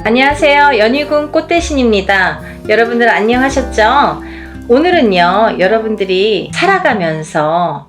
안녕하세요. 연희군 꽃대신입니다. 여러분들 안녕하셨죠? 오늘은요, 여러분들이 살아가면서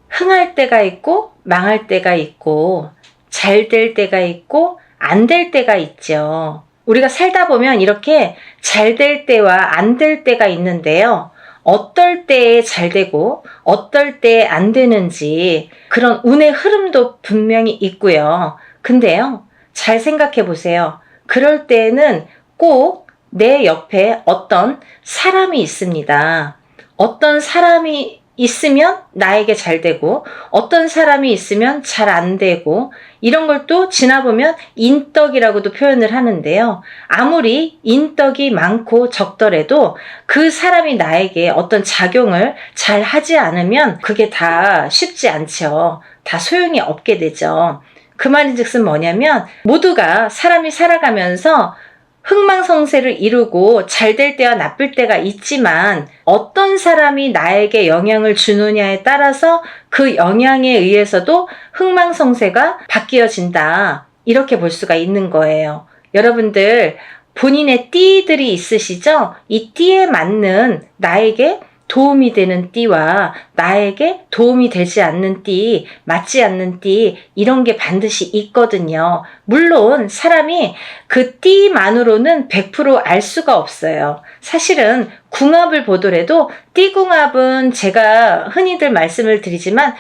흥할 때가 있고 망할 때가 있고 잘 될 때가 있고 안 될 때가 있죠. 우리가 살다 보면 이렇게 잘 될 때와 안 될 때가 있는데요. 어떨 때에 잘 되고 어떨 때에 안 되는지 그런 운의 흐름도 분명히 있고요. 근데요, 잘 생각해 보세요. 그럴 때에는 꼭 내 옆에 어떤 사람이 있습니다. 어떤 사람이 있으면 나에게 잘 되고 어떤 사람이 있으면 잘 안 되고 이런 걸 또 지나보면 인덕이라고도 표현을 하는데요. 아무리 인덕이 많고 적더라도 그 사람이 나에게 어떤 작용을 잘 하지 않으면 그게 다 쉽지 않죠. 다 소용이 없게 되죠. 그 말인즉슨 뭐냐면 모두가 사람이 살아가면서 흥망성쇠를 이루고 잘 될 때와 나쁠 때가 있지만 어떤 사람이 나에게 영향을 주느냐에 따라서 그 영향에 의해서도 흥망성쇠가 바뀌어진다. 이렇게 볼 수가 있는 거예요. 여러분들 본인의 띠들이 있으시죠? 이 띠에 맞는 나에게 도움이 되는 띠와 나에게 도움이 되지 않는 띠, 맞지 않는 띠 이런 게 반드시 있거든요. 물론 사람이 그 띠만으로는 100% 알 수가 없어요. 사실은 궁합을 보더라도 띠궁합은 제가 흔히들 말씀을 드리지만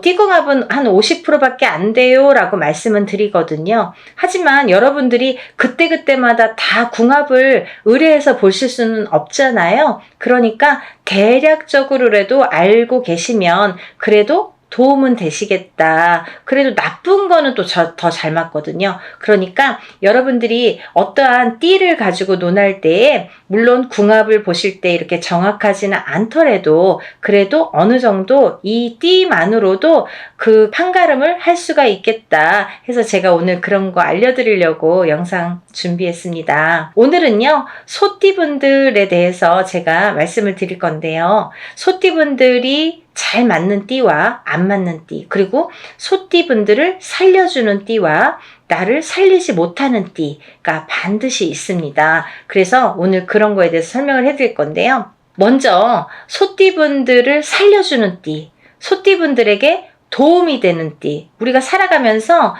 띠궁합은 한 50%밖에 안 돼요 라고 말씀은 드리거든요. 하지만 여러분들이 그때그때마다 다 궁합을 의뢰해서 보실 수는 없잖아요. 그러니까 대략적으로라도 알고 계시면 그래도 도움은 되시겠다. 그래도 나쁜 거는 또 더 잘 맞거든요. 그러니까 여러분들이 어떠한 띠를 가지고 논할 때에 물론 궁합을 보실 때 이렇게 정확하지는 않더라도 그래도 어느 정도 이 띠만으로도 그 판가름을 할 수가 있겠다 해서 제가 오늘 그런 거 알려드리려고 영상 준비했습니다. 오늘은요, 소띠분들에 대해서 제가 말씀을 드릴 건데요. 소띠분들이 잘 맞는 띠와 안 맞는 띠, 그리고 소띠분들을 살려주는 띠와 나를 살리지 못하는 띠가 반드시 있습니다. 그래서 오늘 그런 거에 대해서 설명을 해드릴 건데요. 먼저 소띠분들을 살려주는 띠, 소띠분들에게 도움이 되는 띠. 우리가 살아가면서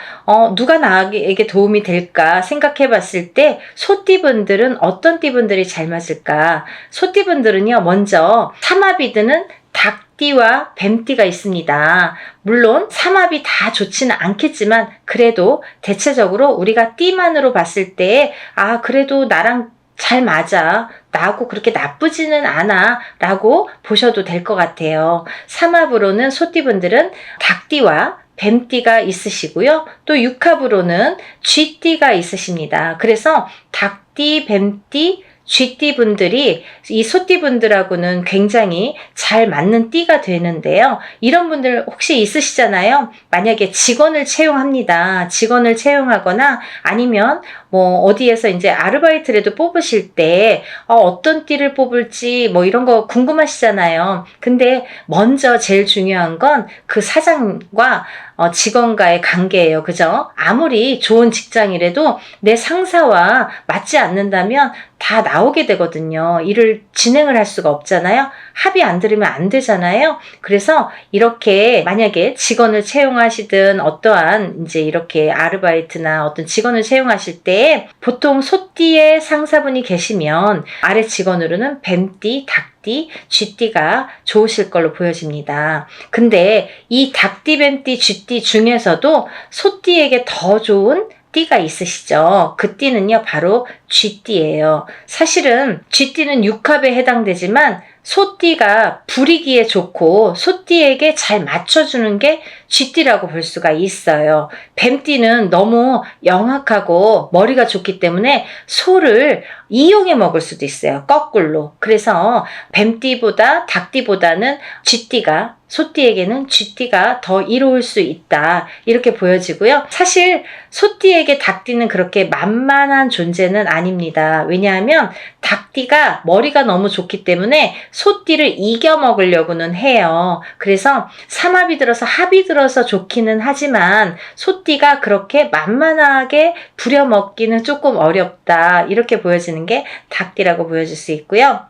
누가 나에게 도움이 될까 생각해 봤을 때 소띠분들은 어떤 띠분들이 잘 맞을까? 소띠분들은요, 먼저 삼합이 드는 닭띠와 뱀띠가 있습니다. 물론 삼합이 다 좋지는 않겠지만 그래도 대체적으로 우리가 띠만으로 봤을 때 그래도 나랑 잘 맞아. 나하고 그렇게 나쁘지는 않아 라고 보셔도 될 것 같아요. 삼합으로는 소띠분들은 닭띠와 뱀띠가 있으시고요. 또 육합으로는 쥐띠가 있으십니다. 그래서 닭띠, 뱀띠, 쥐띠분들이 이 소띠분들하고는 굉장히 잘 맞는 띠가 되는데요. 이런 분들 혹시 있으시잖아요. 만약에 직원을 채용합니다. 직원을 채용하거나 아니면 어디에서 이제 아르바이트라도 뽑으실 때 어떤 띠를 뽑을지 이런 거 궁금하시잖아요. 근데 먼저 제일 중요한 건 그 사장과 직원과의 관계예요. 그죠? 아무리 좋은 직장이라도 내 상사와 맞지 않는다면 다 나오게 되거든요. 일을 진행을 할 수가 없잖아요. 합의 안 들으면 안 되잖아요. 그래서 이렇게 만약에 직원을 채용하시든 어떠한 이제 이렇게 아르바이트나 어떤 직원을 채용하실 때 보통 소띠의 상사분이 계시면 아래 직원으로는 뱀띠, 닭띠, 쥐띠가 좋으실 걸로 보여집니다. 근데 이 닭띠, 뱀띠, 쥐띠 중에서도 소띠에게 더 좋은 띠가 있으시죠? 그 띠는요, 바로 쥐띠예요. 사실은 쥐띠는 육합에 해당되지만 소띠가 부리기에 좋고 소띠에게 잘 맞춰주는 게 쥐띠라고 볼 수가 있어요. 뱀띠는 너무 영악하고 머리가 좋기 때문에 소를 이용해 먹을 수도 있어요. 거꾸로. 그래서 뱀띠보다 닭띠보다는 쥐띠가 소띠에게는 쥐띠가 더 이로울 수 있다. 이렇게 보여지고요. 사실 소띠에게 닭띠는 그렇게 만만한 존재는 아닙니다. 왜냐하면 닭띠가 머리가 너무 좋기 때문에 소띠를 이겨 먹으려고는 해요. 그래서 삼합이 들어서 합이 들어서 좋기는 하지만 소띠가 그렇게 만만하게 부려먹기는 조금 어렵다. 이렇게 보여지는 게 닭띠라고 보여질 수 있고요.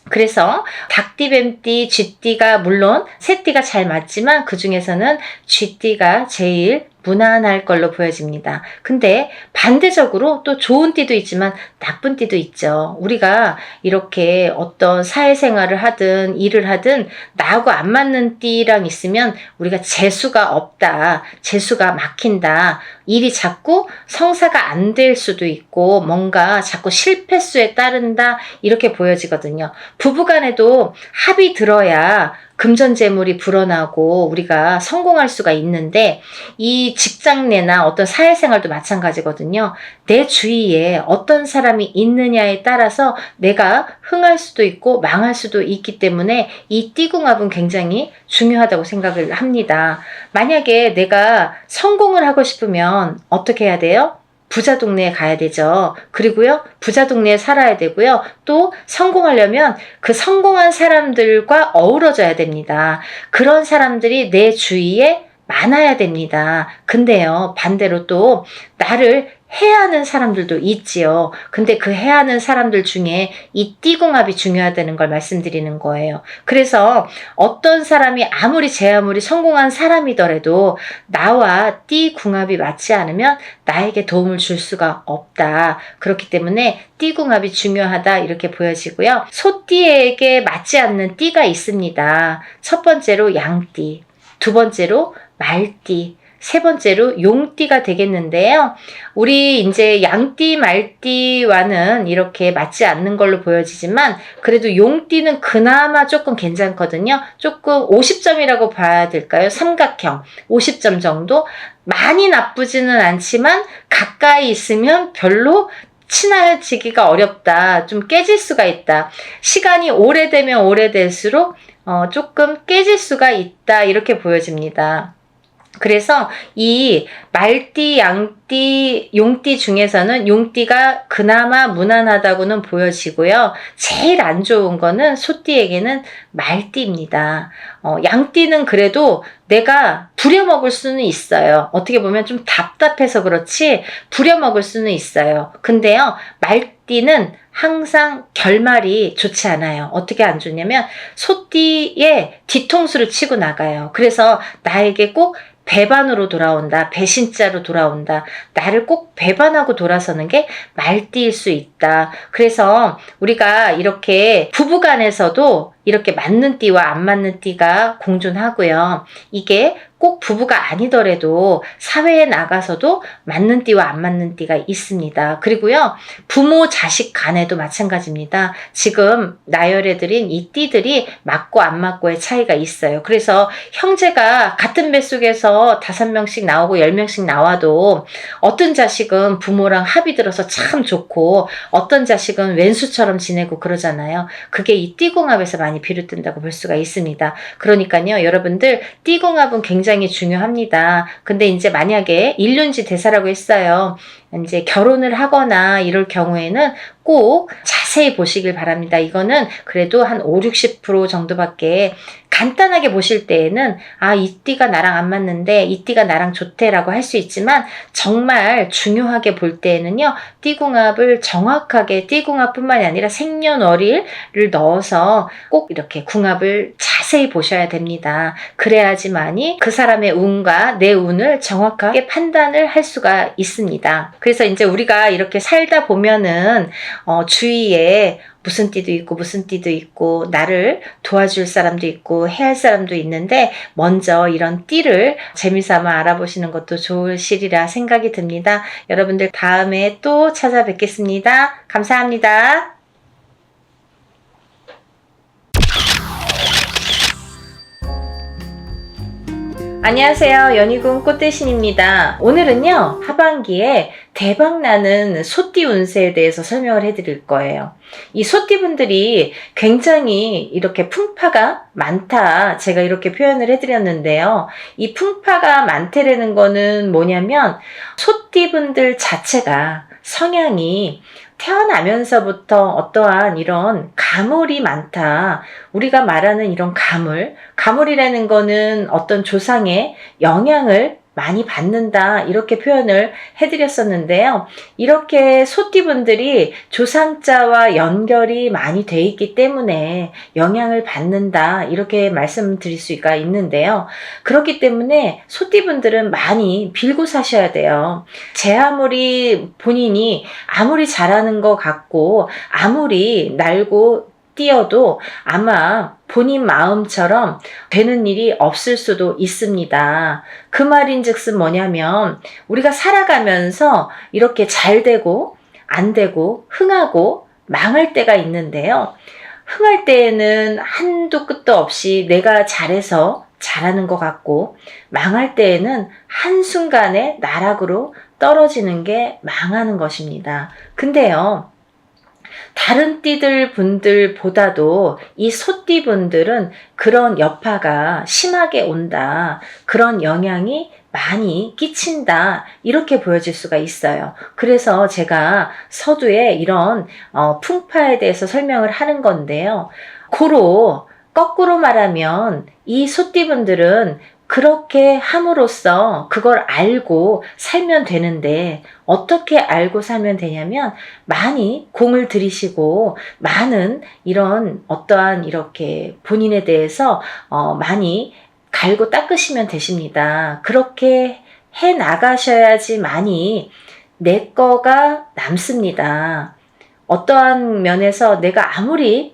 그래서 닭띠, 뱀띠, 쥐띠가 물론 새띠가 잘 맞지만 그 중에서는 쥐띠가 제일 무난할 걸로 보여집니다. 근데 반대적으로 또 좋은 띠도 있지만 나쁜 띠도 있죠. 우리가 이렇게 어떤 사회생활을 하든 일을 하든 나하고 안 맞는 띠랑 있으면 우리가 재수가 없다, 재수가 막힌다, 일이 자꾸 성사가 안 될 수도 있고 뭔가 자꾸 실패수에 따른다 이렇게 보여지거든요. 부부간에도 합이 들어야 금전재물이 불어나고 우리가 성공할 수가 있는데 이 직장 내나 어떤 사회생활도 마찬가지거든요. 내 주위에 어떤 사람이 있느냐에 따라서 내가 흥할 수도 있고 망할 수도 있기 때문에 이 띠궁합은 굉장히 중요하다고 생각을 합니다. 만약에 내가 성공을 하고 싶으면 어떻게 해야 돼요? 부자 동네에 가야 되죠. 그리고요, 부자 동네에 살아야 되고요. 또 성공하려면 그 성공한 사람들과 어우러져야 됩니다. 그런 사람들이 내 주위에 많아야 됩니다. 근데요, 반대로 또 나를 해하는 사람들도 있지요. 근데 그 해하는 사람들 중에 이 띠궁합이 중요하다는 걸 말씀드리는 거예요. 그래서 어떤 사람이 아무리 제 아무리 성공한 사람이더라도 나와 띠궁합이 맞지 않으면 나에게 도움을 줄 수가 없다. 그렇기 때문에 띠궁합이 중요하다 이렇게 보여지고요. 소띠에게 맞지 않는 띠가 있습니다. 첫 번째로 양띠, 두 번째로 말띠, 세 번째로 용띠가 되겠는데요. 우리 이제 양띠, 말띠와는 이렇게 맞지 않는 걸로 보여지지만 그래도 용띠는 그나마 조금 괜찮거든요. 조금 50점이라고 봐야 될까요? 삼각형 50점 정도. 많이 나쁘지는 않지만 가까이 있으면 별로 친해지기가 어렵다. 좀 깨질 수가 있다. 시간이 오래되면 오래될수록 조금 깨질 수가 있다. 이렇게 보여집니다. 그래서 이 말띠, 양띠, 용띠 중에서는 용띠가 그나마 무난하다고는 보여지고요. 제일 안 좋은 거는 소띠에게는 말띠입니다. 양띠는 그래도 내가 부려먹을 수는 있어요. 어떻게 보면 좀 답답해서 그렇지 부려먹을 수는 있어요. 근데요, 말띠는 항상 결말이 좋지 않아요. 어떻게 안 좋냐면 소띠의 뒤통수를 치고 나가요. 그래서 나에게 꼭 배반으로 돌아온다. 배신자로 돌아온다. 나를 꼭 배반하고 돌아서는 게 말띠일 수 있다. 그래서 우리가 이렇게 부부간에서도 이렇게 맞는 띠와 안 맞는 띠가 공존하고요. 이게 꼭 부부가 아니더라도 사회에 나가서도 맞는 띠와 안 맞는 띠가 있습니다. 그리고요, 부모 자식 간에도 마찬가지입니다. 지금 나열해드린 이 띠들이 맞고 안 맞고의 차이가 있어요. 그래서 형제가 같은 뱃속에서 5명씩 나오고 10명씩 나와도 어떤 자식은 부모랑 합이 들어서 참 좋고 어떤 자식은 왼수처럼 지내고 그러잖아요. 그게 이 띠궁합에서 많이 비롯된다고 볼 수가 있습니다. 그러니까요, 여러분들 띠궁합은 굉장히 중요합니다. 근데 이제 만약에 일륜지 대사라고 했어요. 이제 결혼을 하거나 이럴 경우에는 꼭 자세히 보시길 바랍니다. 이거는 그래도 한 5, 60% 정도밖에 간단하게 보실 때에는 이 띠가 나랑 안 맞는데 이 띠가 나랑 좋대라고 할 수 있지만 정말 중요하게 볼 때에는요. 띠궁합을 정확하게 띠궁합뿐만이 아니라 생년월일을 넣어서 꼭 이렇게 궁합을 자세히 보셔야 됩니다. 그래야지만이 그 사람의 운과 내 운을 정확하게 판단을 할 수가 있습니다. 그래서 이제 우리가 이렇게 살다 보면은 주위에 무슨 띠도 있고 무슨 띠도 있고 나를 도와줄 사람도 있고 해할 사람도 있는데 먼저 이런 띠를 재미삼아 알아보시는 것도 좋으시리라 생각이 듭니다. 여러분들 다음에 또 찾아뵙겠습니다. 감사합니다. 안녕하세요. 연희군 꽃대신입니다. 오늘은요, 하반기에 대박나는 소띠 운세에 대해서 설명을 해드릴 거예요. 이 소띠분들이 굉장히 이렇게 풍파가 많다, 제가 이렇게 표현을 해드렸는데요. 이 풍파가 많다라는 거는 뭐냐면 소띠분들 자체가 성향이 태어나면서부터 어떠한 이런 가물이 많다. 우리가 말하는 이런 가물이라는 거는 어떤 조상의 영향을 많이 받는다, 이렇게 표현을 해드렸었는데요. 이렇게 소띠분들이 조상자와 연결이 많이 돼 있기 때문에 영향을 받는다, 이렇게 말씀드릴 수가 있는데요. 그렇기 때문에 소띠분들은 많이 빌고 사셔야 돼요. 제 아무리 본인이 아무리 잘하는 것 같고 아무리 날고 뛰어도 아마 본인 마음처럼 되는 일이 없을 수도 있습니다. 그 말인즉슨 뭐냐면 우리가 살아가면서 이렇게 잘 되고 안 되고 흥하고 망할 때가 있는데요. 흥할 때에는 한도 끝도 없이 내가 잘해서 잘하는 것 같고, 망할 때에는 한순간에 나락으로 떨어지는 게 망하는 것입니다. 근데요, 다른 띠들 분들보다도 이 소띠 분들은 그런 여파가 심하게 온다, 그런 영향이 많이 끼친다, 이렇게 보여질 수가 있어요. 그래서 제가 서두에 이런 풍파에 대해서 설명을 하는 건데요. 거꾸로 말하면 이 소띠분들은 그렇게 함으로써 그걸 알고 살면 되는데, 어떻게 알고 살면 되냐면 많이 공을 들이시고 많은 이런 어떠한 이렇게 본인에 대해서 많이 갈고 닦으시면 되십니다. 그렇게 해 나가셔야지 많이 내 거가 남습니다. 어떠한 면에서 내가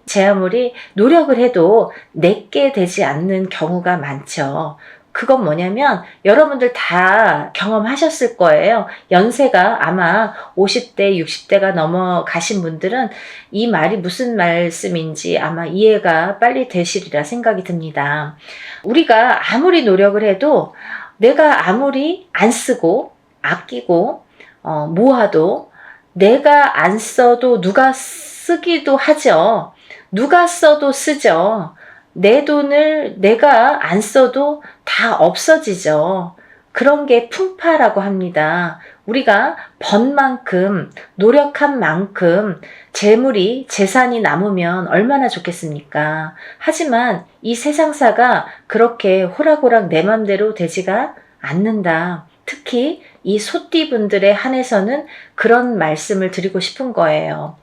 제 아무리 노력을 해도 내게 되지 않는 경우가 많죠. 그건 뭐냐면 여러분들 다 경험하셨을 거예요. 연세가 아마 50대, 60대가 넘어가신 분들은 이 말이 무슨 말씀인지 아마 이해가 빨리 되시리라 생각이 듭니다. 우리가 아무리 노력을 해도 내가 아무리 안 쓰고 아끼고 모아도 내가 안 써도 누가 쓰기도 하죠. 누가 써도 쓰죠. 내 돈을 내가 안 써도 다 없어지죠. 그런 게 풍파라고 합니다. 우리가 번 만큼, 노력한 만큼 재산이 남으면 얼마나 좋겠습니까? 하지만 이 세상사가 그렇게 호락호락 내 맘대로 되지가 않는다. 특히 이 소띠분들에 한해서는 그런 말씀을 드리고 싶은 거예요.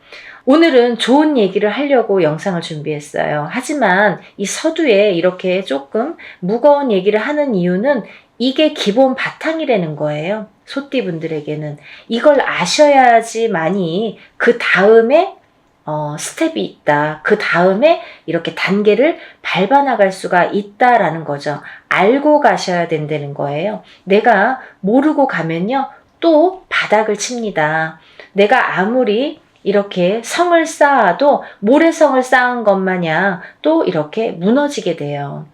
오늘은 좋은 얘기를 하려고 영상을 준비했어요. 하지만 이 서두에 이렇게 조금 무거운 얘기를 하는 이유는 이게 기본 바탕이라는 거예요. 소띠분들에게는. 이걸 아셔야지만이 그 다음에 스텝이 있다, 그 다음에 이렇게 단계를 밟아나갈 수가 있다라는 거죠. 알고 가셔야 된다는 거예요. 내가 모르고 가면요, 또 바닥을 칩니다. 내가 아무리 이렇게 성을 쌓아도 모래성을 쌓은 것 마냥 또 이렇게 무너지게 돼요.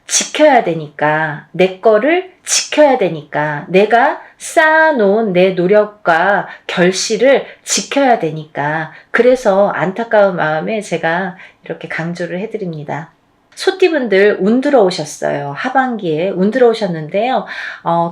지켜야 되니까, 내 거를 지켜야 되니까, 내가 쌓아놓은 내 노력과 결실을 지켜야 되니까, 그래서 안타까운 마음에 제가 이렇게 강조를 해드립니다. 소띠분들 운 들어오셨어요. 하반기에 운 들어오셨는데요.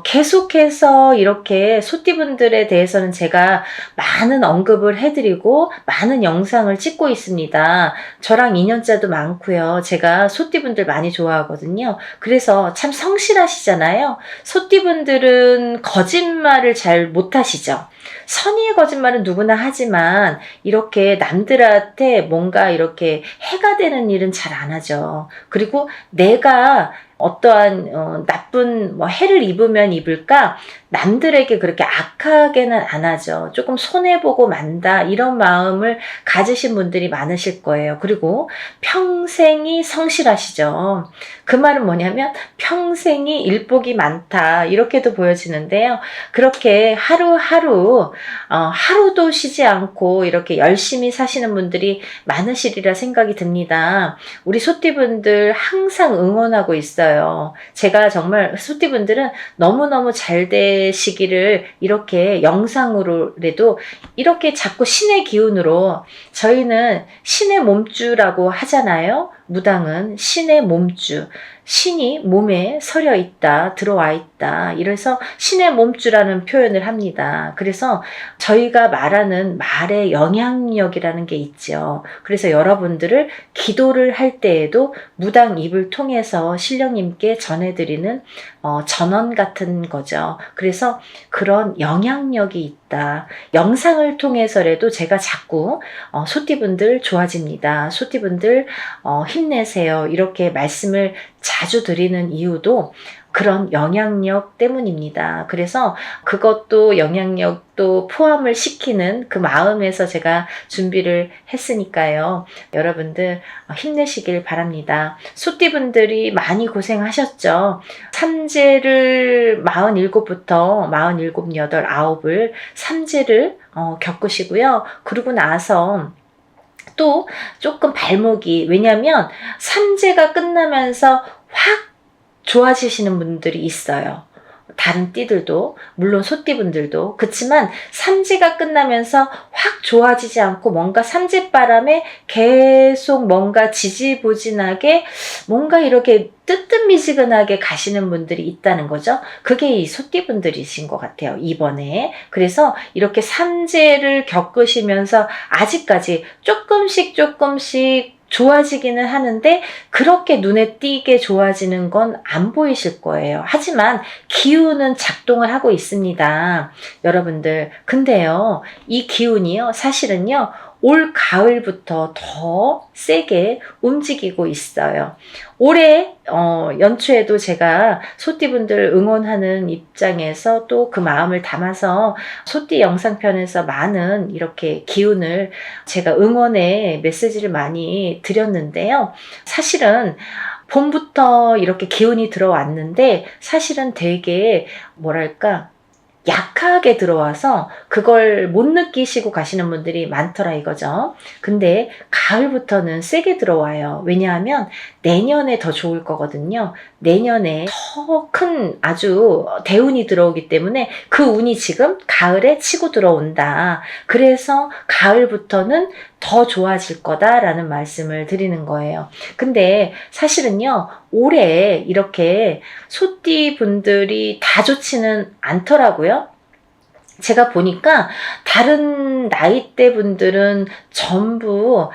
계속해서 이렇게 소띠분들에 대해서는 제가 많은 언급을 해드리고 많은 영상을 찍고 있습니다. 저랑 인연자도 많고요. 제가 소띠분들 많이 좋아하거든요. 그래서 참 성실하시잖아요. 소띠분들은 거짓말을 잘 못하시죠. 선의의 거짓말은 누구나 하지만 이렇게 남들한테 뭔가 이렇게 해가 되는 일은 잘 안 하죠. 그리고 내가 어떠한 나쁜 해를 입으면 입을까, 남들에게 그렇게 악하게는 안 하죠. 조금 손해보고 만다 이런 마음을 가지신 분들이 많으실 거예요. 그리고 평생이 성실하시죠. 그 말은 뭐냐면 평생이 일복이 많다 이렇게도 보여지는데요. 그렇게 하루하루 하루도 쉬지 않고 이렇게 열심히 사시는 분들이 많으시리라 생각이 듭니다. 우리 소띠분들 항상 응원하고 있어요. 제가 정말 소띠분들은 너무너무 잘 되시기를 이렇게 영상으로라도 이렇게 자꾸 신의 기운으로, 저희는 신의 몸주라고 하잖아요. 무당은 신의 몸주, 신이 몸에 서려 있다, 들어와 있다. 이래서 신의 몸주라는 표현을 합니다. 그래서 저희가 말하는 말의 영향력이라는 게 있죠. 그래서 여러분들을 기도를 할 때에도 무당 입을 통해서 신령님께 전해드리는 전원 같은 거죠. 그래서 그런 영향력이 있다. 영상을 통해서라도 제가 자꾸 소띠분들 좋아집니다. 소띠분들 힘내세요. 이렇게 말씀을 자주 드리는 이유도 그런 영향력 때문입니다. 그래서 그것도 영향력도 포함을 시키는 그 마음에서 제가 준비를 했으니까요. 여러분들 힘내시길 바랍니다. 소띠분들이 많이 고생하셨죠. 삼재를 47부터 47, 8, 9을 삼재를 겪으시고요. 그러고 나서 또 조금 발목이, 왜냐면 삼재가 끝나면서 확 좋아지시는 분들이 있어요. 다른 띠들도, 물론 소띠분들도. 그렇지만 삼재가 끝나면서 확 좋아지지 않고 뭔가 삼재바람에 계속 뭔가 지지부진하게 뭔가 이렇게 뜨뜻미지근하게 가시는 분들이 있다는 거죠. 그게 이 소띠분들이신 것 같아요, 이번에. 그래서 이렇게 삼재를 겪으시면서 아직까지 조금씩 좋아지기는 하는데 그렇게 눈에 띄게 좋아지는 건 안 보이실 거예요. 하지만 기운은 작동을 하고 있습니다. 여러분들. 근데요, 이 기운이요, 사실은요, 올 가을부터 더 세게 움직이고 있어요. 올해 연초에도 제가 소띠분들 응원하는 입장에서 또 그 마음을 담아서 소띠 영상편에서 많은 이렇게 기운을, 제가 응원의 메시지를 많이 드렸는데요. 사실은 봄부터 이렇게 기운이 들어왔는데 사실은 되게 뭐랄까 약하게 들어와서 그걸 못 느끼시고 가시는 분들이 많더라 이거죠. 근데 가을부터는 세게 들어와요. 왜냐하면 내년에 더 좋을 거거든요. 내년에 더 큰 아주 대운이 들어오기 때문에 그 운이 지금 가을에 치고 들어온다. 그래서 가을부터는 더 좋아질 거다라는 말씀을 드리는 거예요. 근데 사실은요, 올해 이렇게 소띠 분들이 다 좋지는 않더라고요. 제가 보니까 다른 나이대 분들은 전부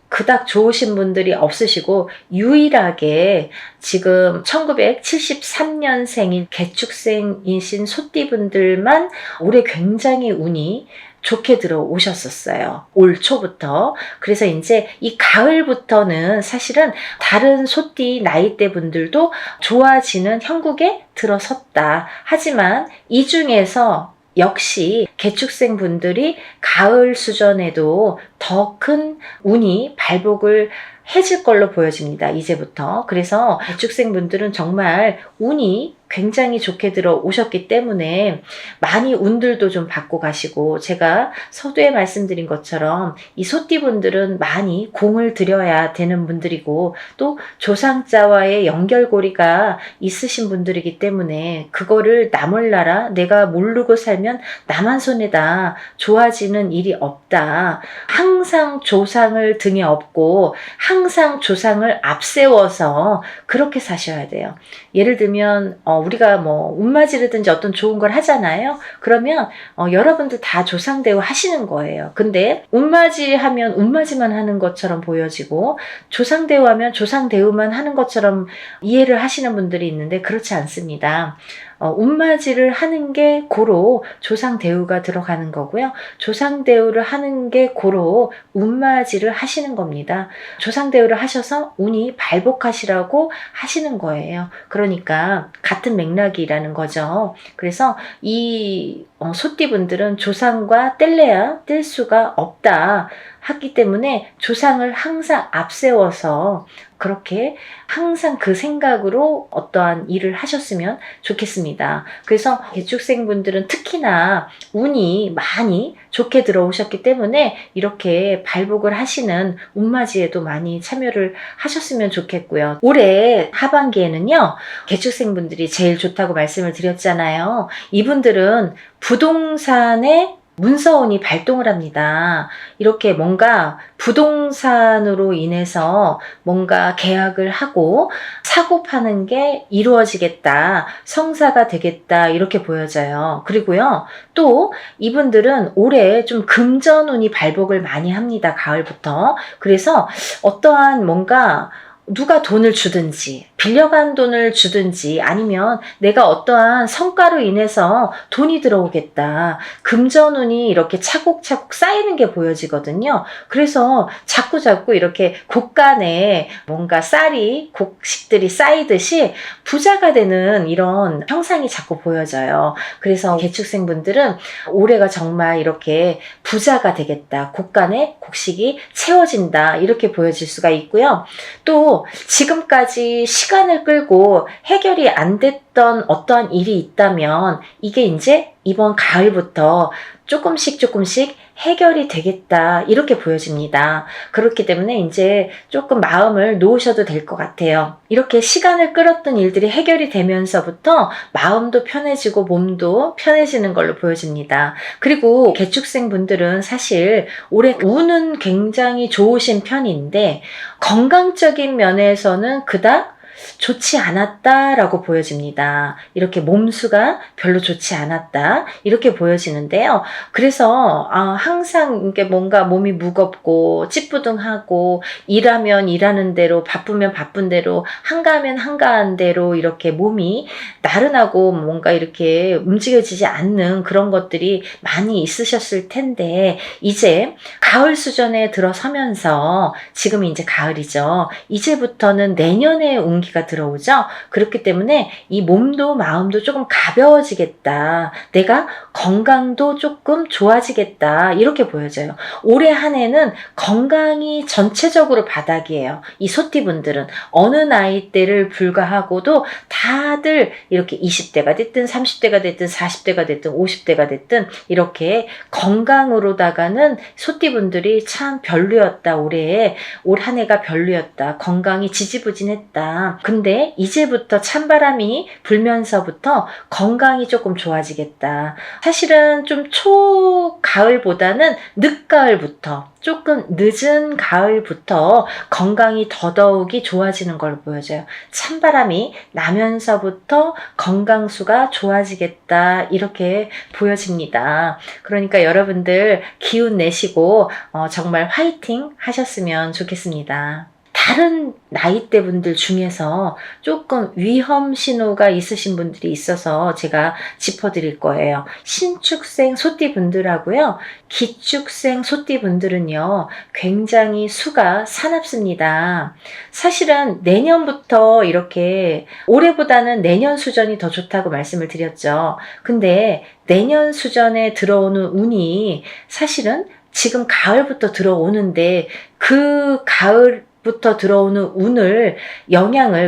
그닥 좋으신 분들이 없으시고, 유일하게 지금 1973년생인 개축생이신 소띠분들만 올해 굉장히 운이 좋게 들어오셨었어요. 올 초부터. 그래서 이제 이 가을부터는 사실은 다른 소띠 나이대 분들도 좋아지는 형국에 들어섰다. 하지만 이 중에서 역시 개축생 분들이 가을 수전에도 더 큰 운이 발복을 해질 걸로 보여집니다. 이제부터. 그래서 개축생 분들은 정말 운이 굉장히 좋게 들어오셨기 때문에 많이 운들도 좀 받고 가시고, 제가 서두에 말씀드린 것처럼 이 소띠분들은 많이 공을 들여야 되는 분들이고 또 조상자와의 연결고리가 있으신 분들이기 때문에 그거를 나 몰라라, 내가 모르고 살면 나만 손해다, 좋아지는 일이 없다. 항상 조상을 등에 업고 항상 조상을 앞세워서 그렇게 사셔야 돼요. 예를 들면 우리가 뭐 운맞이라든지 어떤 좋은 걸 하잖아요. 그러면 여러분들 다 조상대우 하시는 거예요. 근데 운맞이 하면 운맞이만 하는 것처럼 보여지고, 조상대우 하면 조상대우만 하는 것처럼 이해를 하시는 분들이 있는데 그렇지 않습니다. 운맞이를 하는 게 고로 조상대우가 들어가는 거고요. 조상대우를 하는 게 고로 운맞이를 하시는 겁니다. 조상대우를 하셔서 운이 발복하시라고 하시는 거예요. 그러니까 같은 맥락이라는 거죠. 그래서 이 소띠분들은 조상과 뗄래야 뗄 수가 없다 하기 때문에 조상을 항상 앞세워서 그렇게 항상 그 생각으로 어떠한 일을 하셨으면 좋겠습니다. 그래서 개축생분들은 특히나 운이 많이 좋게 들어오셨기 때문에 이렇게 발복을 하시는 운맞이에도 많이 참여를 하셨으면 좋겠고요. 올해 하반기에는요, 개축생분들이 제일 좋다고 말씀을 드렸잖아요. 이분들은 부동산에 문서운이 발동을 합니다. 이렇게 뭔가 부동산으로 인해서 뭔가 계약을 하고 사고 파는 게 이루어지겠다, 성사가 되겠다 이렇게 보여져요. 그리고요, 또 이분들은 올해 좀 금전운이 발복을 많이 합니다. 가을부터. 그래서 어떠한 뭔가 누가 돈을 주든지 빌려간 돈을 주든지 아니면 내가 어떠한 성과로 인해서 돈이 들어오겠다. 금전운이 이렇게 차곡차곡 쌓이는 게 보여지거든요. 그래서 자꾸자꾸 이렇게 곳간에 뭔가 쌀이 곡식들이 쌓이듯이 부자가 되는 이런 형상이 자꾸 보여져요. 그래서 개축생분들은 올해가 정말 이렇게 부자가 되겠다. 곳간에 곡식이 채워진다. 이렇게 보여질 수가 있고요. 또 지금까지 시간을 끌고 해결이 안 됐던 어떠한 일이 있다면 이게 이제 이번 가을부터 조금씩 해결이 되겠다 이렇게 보여집니다. 그렇기 때문에 이제 조금 마음을 놓으셔도 될 것 같아요. 이렇게 시간을 끌었던 일들이 해결이 되면서부터 마음도 편해지고 몸도 편해지는 걸로 보여집니다. 그리고 개축생분들은 사실 올해 운은 굉장히 좋으신 편인데 건강적인 면에서는 그닥 좋지 않았다라고 보여집니다. 이렇게 몸수가 별로 좋지 않았다 이렇게 보여지는데요. 그래서 항상 이게 뭔가 몸이 무겁고 찌뿌둥하고 일하면 일하는 대로 바쁘면 바쁜 대로 한가하면 한가한 대로 이렇게 몸이 나른하고 뭔가 이렇게 움직여지지 않는 그런 것들이 많이 있으셨을 텐데 이제 가을 수전에 들어서면서 지금 이제 가을이죠. 이제부터는 내년에 운기가 들어오죠. 그렇기 때문에 이 몸도 마음도 조금 가벼워지겠다. 내가 건강도 조금 좋아지겠다. 이렇게 보여져요. 올해 한 해는 건강이 전체적으로 바닥이에요. 이 소띠분들은 어느 나이대를 불가하고도 다들 이렇게 20대가 됐든 30대가 됐든 40대가 됐든 50대가 됐든 이렇게 건강으로다가는 소띠분들이 참 별로였다. 올해 올 한 해가 별로였다. 건강이 지지부진했다. 근데 이제부터 찬바람이 불면서부터 건강이 조금 좋아지겠다. 사실은 좀 초가을보다는 늦가을부터 조금 늦은 가을부터 건강이 더더욱이 좋아지는 걸 보여줘요. 찬바람이 나면서부터 건강수가 좋아지겠다 이렇게 보여집니다. 그러니까 여러분들 기운 내시고 정말 화이팅 하셨으면 좋겠습니다. 다른 나이대 분들 중에서 조금 위험 신호가 있으신 분들이 있어서 제가 짚어드릴 거예요. 신축생 소띠 분들하고요. 기축생 소띠 분들은요. 굉장히 수가 사납습니다. 사실은 내년부터 이렇게 올해보다는 내년 수전이 더 좋다고 말씀을 드렸죠. 근데 내년 수전에 들어오는 운이 사실은 지금 가을부터 들어오는데 그 가을부터 들어오는 운을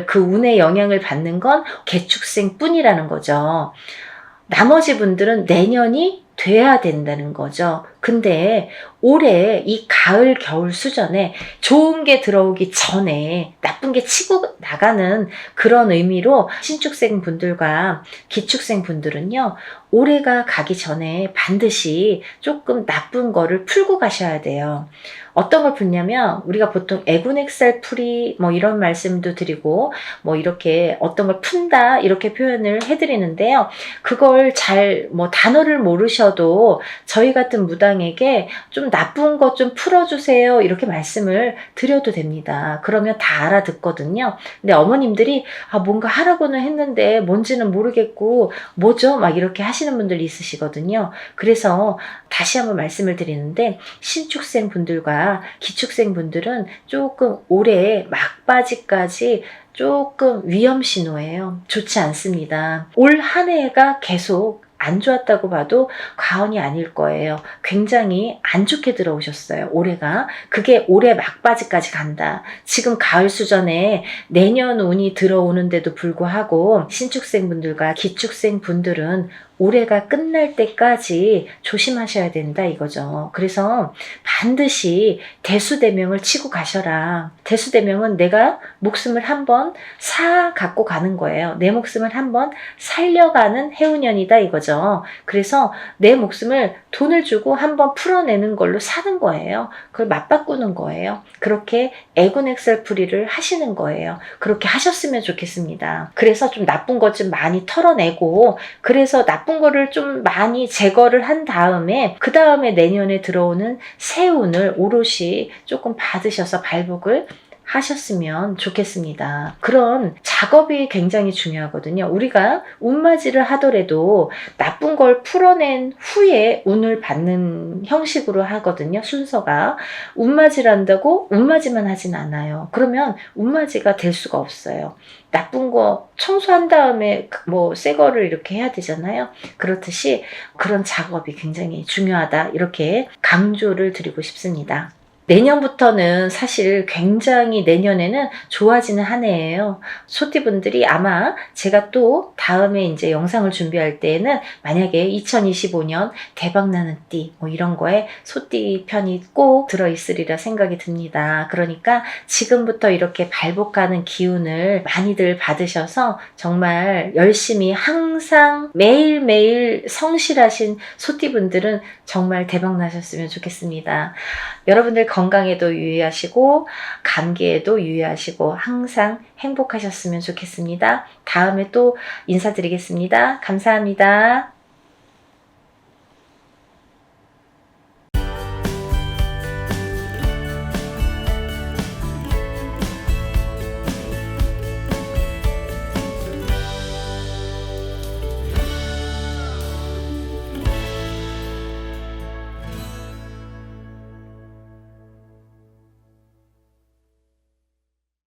그 운의 영향을 받는 건 개축생 뿐이라는 거죠. 나머지 분들은 내년이 돼야 된다는 거죠. 근데 올해 이 가을 겨울 수전에 좋은 게 들어오기 전에 나쁜 게 치고 나가는 그런 의미로 신축생 분들과 기축생 분들은요, 올해가 가기 전에 반드시 조금 나쁜 거를 풀고 가셔야 돼요. 어떤 걸 붓냐면 우리가 보통 애군액살 풀이 뭐 이런 말씀도 드리고 뭐 이렇게 어떤 걸 푼다 이렇게 표현을 해드리는데요. 그걸 잘 뭐 단어를 모르셔도 저희 같은 무당에게 좀 나쁜 것 좀 풀어주세요 이렇게 말씀을 드려도 됩니다. 그러면 다 알아듣거든요. 근데 어머님들이 뭔가 하라고는 했는데 뭔지는 모르겠고 뭐죠? 막 이렇게 하시는 분들이 있으시거든요. 그래서 다시 한번 말씀을 드리는데 신축생 분들과 기축생 분들은 조금 올해 막바지까지 조금 위험 신호예요. 좋지 않습니다. 올 한 해가 계속 안 좋았다고 봐도 과언이 아닐 거예요. 굉장히 안 좋게 들어오셨어요. 올해가. 그게 올해 막바지까지 간다. 지금 가을 수전에 내년 운이 들어오는데도 불구하고 신축생 분들과 기축생 분들은 올해가 끝날 때까지 조심하셔야 된다 이거죠. 그래서 반드시 대수대명을 치고 가셔라. 대수대명은 내가 목숨을 한번 갖고 가는 거예요. 내 목숨을 한번 살려가는 해운년이다 이거죠. 그래서 내 목숨을 돈을 주고 한번 풀어내는 걸로 사는 거예요. 그걸 맞바꾸는 거예요. 그렇게 애군액살풀이를 하시는 거예요. 그렇게 하셨으면 좋겠습니다. 그래서 좀 나쁜 것 좀 많이 털어내고 그래서 나쁜 거를 좀 많이 제거를 한 다음에 그 다음에 내년에 들어오는 새 운을 오롯이 조금 받으셔서 발복을 하셨으면 좋겠습니다. 그런 작업이 굉장히 중요하거든요. 우리가 운맞이를 하더라도 나쁜 걸 풀어낸 후에 운을 받는 형식으로 하거든요. 순서가. 운맞이를 한다고 운맞이만 하진 않아요. 그러면 운맞이가 될 수가 없어요. 나쁜 거 청소한 다음에 뭐 새 거를 이렇게 해야 되잖아요. 그렇듯이 그런 작업이 굉장히 중요하다. 이렇게 강조를 드리고 싶습니다. 내년부터는 사실 굉장히 내년에는 좋아지는 한 해예요. 소띠분들이 아마 제가 또 다음에 이제 영상을 준비할 때에는 만약에 2025년 대박나는 띠 뭐 이런 거에 소띠 편이 꼭 들어있으리라 생각이 듭니다. 그러니까 지금부터 이렇게 발복하는 기운을 많이들 받으셔서 정말 열심히 항상 매일매일 성실하신 소띠분들은 정말 대박나셨으면 좋겠습니다. 여러분들 건강에도 유의하시고 감기에도 유의하시고 항상 행복하셨으면 좋겠습니다. 다음에 또 인사드리겠습니다. 감사합니다.